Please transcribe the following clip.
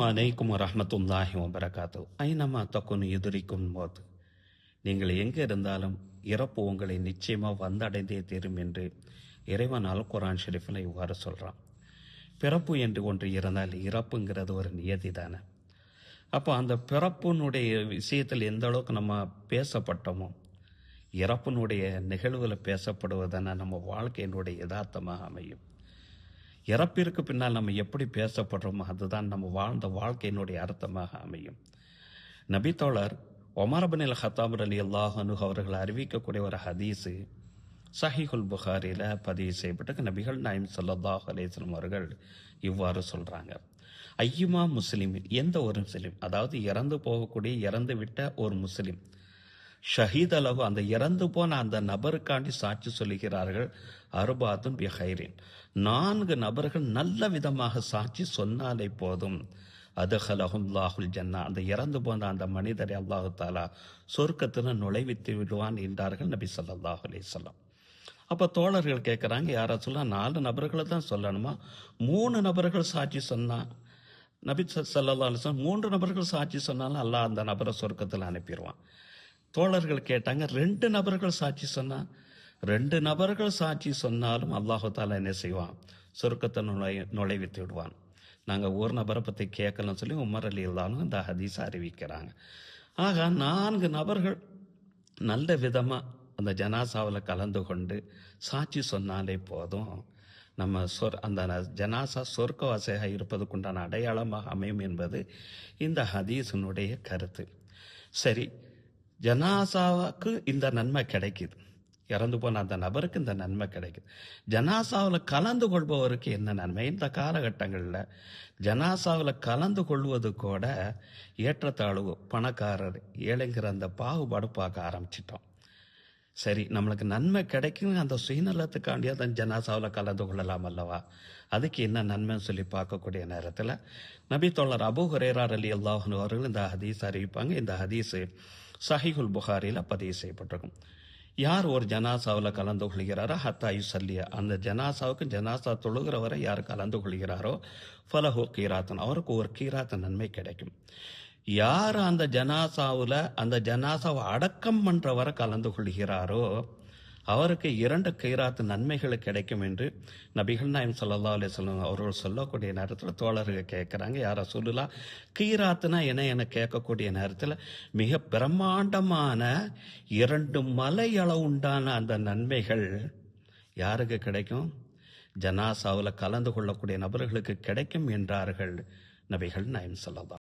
அலைக்கும் வரஹ்மத்துல்லாஹி வபரகாத்து. ஐனமா தக்குனு எதிரிக்கும் மௌத். நீங்கள் எங்கே இருந்தாலும் இறப்பு உங்களை நிச்சயமாக வந்தடைந்தே தீரும் என்று இறைவன் அல் குர்ஆன் ஷெரீஃபில் இவ்வாறு சொல்கிறான். பிறப்பு என்று ஒன்று இருந்தால் இறப்புங்கிறது ஒரு நியதி தானே. அப்போ அந்த பிறப்பினுடைய விஷயத்தில் எந்த அளவுக்கு நம்ம பேசப்பட்டோமோ, இறப்பினுடைய நிகழ்வில் பேசப்படுவதான நம்ம வாழ்க்கையினுடைய யதார்த்தமாக அமையும். இறப்பிற்கு பின்னால் நம்ம எப்படி பேசப்படுறோமோ அதுதான் நம்ம வாழ்ந்த வாழ்க்கையினுடைய அர்த்தமாக அமையும். நபித்தோழர் ஒமர் பின் ஹத்தாப் ரலியல்லாஹு அன்ஹு அவர்கள் அறிவிக்கக்கூடிய ஒரு ஹதீஸு சஹீஹுல் புகாரியில் பதிவு செய்யப்பட்ட நபிகள் நாயகம் ஸல்லல்லாஹு அலைஹி வஸல்லம் அவர்கள் இவ்வாறு சொல்கிறாங்க. ஐயுமா முஸ்லிமின், எந்த ஒரு முஸ்லிம், அதாவது இறந்து போகக்கூடிய இறந்து விட்ட ஒரு முஸ்லிம், ஷஹீத் அளவு அந்த இறந்து போன அந்த நபருக்காண்டி சாட்சி சொல்லுகிறார்கள். அர்பாத்துன் பி ஹைரின், 4 நபர்கள் நல்ல விதமாக சாட்சி சொன்னாலே போதும். அதஹலஹுல்லாஹுல் ஜன்னா, அந்த இறந்து போன அந்த மனிதரை அல்லாஹு தாலா சொர்க்கத்தில் நுழைவித்து விடுவான் என்றார்கள் நபி ஸல்லல்லாஹு அலைஹி வஸல்லம். அப்போ தோழர்கள் கேட்குறாங்க, யாரை சொல்ல 4 நபர்களை தான் சொல்லணுமா? 3 நபர்கள் சாட்சி சொன்னா நபி ஸல்லல்லாஹு அலைஹி வஸல்லம் 3 நபர்கள் சாட்சி சொன்னாலும் அல்லாஹ் அந்த நபரை சொர்க்கத்தில் அனுப்பிடுவான். தோழர்கள் கேட்டாங்க, 2 நபர்கள் சாட்சி சொன்னா? 2 நபர்கள் சாட்சி சொன்னாலும் அல்லாஹு தாலா என்ன செய்வான்? சொர்க்கத்தை நுழைவித்து விடுவான். நாங்கள் ஒரு நபரை பற்றி கேட்கலன்னு சொல்லி உமர் ரலியல்லாஹு இந்த ஹதீஸை அறிவிக்கிறாங்க. ஆக 4 நபர்கள் நல்ல விதமாக அந்த ஜனாசாவில் கலந்து கொண்டு சாட்சி சொன்னாலே போதும், நம்ம அந்த ஜனாசா சொர்க்கவாசியாக இருப்பதுக்குண்டான அடையாளமாக அமையும் என்பது இந்த ஹதீஸினுடைய கருத்து. சரி, ஜனாசாவுக்கு இந்த நன்மை கிடைக்குது, இறந்து போன அந்த நபருக்கு இந்த நன்மை கிடைக்குது. ஜனாசாவில் கலந்து கொள்பவருக்கு என்ன நன்மை? இந்த காலகட்டங்களில் ஜனாசாவில் கலந்து கொள்வது கூட ஏற்றத்தாழ்வு, பணக்காரர் ஏழைங்கிற அந்த பாகுபாடு பார்க்க ஆரம்பிச்சிட்டோம். சரி, நம்மளுக்கு நன்மை கிடைக்கும், அந்த சுயநலத்துக்காண்டி அந்த ஜனாசாவில் கலந்து கொள்ளலாம் அல்லவா? அதுக்கு என்ன நன்மைன்னு சொல்லி பார்க்கக்கூடிய நேரத்தில் நபி தோழர் அபூ ஹுரைரா ரலியல்லாஹு அன்ஹு அவர்கள் இந்த ஹதீஸ் அறிவிப்பாங்க. இந்த ஹதீஸு சஹீஹுல் புகாரியில் பதிவு செய்யப்பட்டிருக்கும். யார் ஒரு ஜனாசாவில் கலந்து கொள்கிறாரோ ஹத்தா யுஸல்லிய, அந்த ஜனாசாவுக்கு ஜனாசா தொழுகிற வரை யார் கலந்து கொள்கிறாரோ ஃபலஹு கீராத்தன், அவருக்கு ஒரு கீராத்த நன்மை கிடைக்கும். யார் அந்த ஜனாசாவில் அந்த ஜனாசாவை அடக்கம் பண்ணுற வரை கலந்து கொள்கிறாரோ அவருக்கு 2 கீராத்து நன்மைகள் கிடைக்கும் என்று நபிகள் நாயகம் ஸல்லல்லாஹு அலைஹி வஸல்லம் அவர்கள் சொல்லக்கூடிய நேரத்தில் தோழர்கள் கேட்குறாங்க, யார் ரசூலுல்லாஹ், கீராத்துனா என்ன என கேட்கக்கூடிய நேரத்தில் மிக பிரம்மாண்டமான 2 மலை அளவு உண்டான அந்த நன்மைகள் யாருக்கு கிடைக்கும்? ஜனாசாவில் கலந்து கொள்ளக்கூடிய நபர்களுக்கு கிடைக்கும் என்றார்கள் நபிகள் நாயகம் ஸல்லல்லாஹு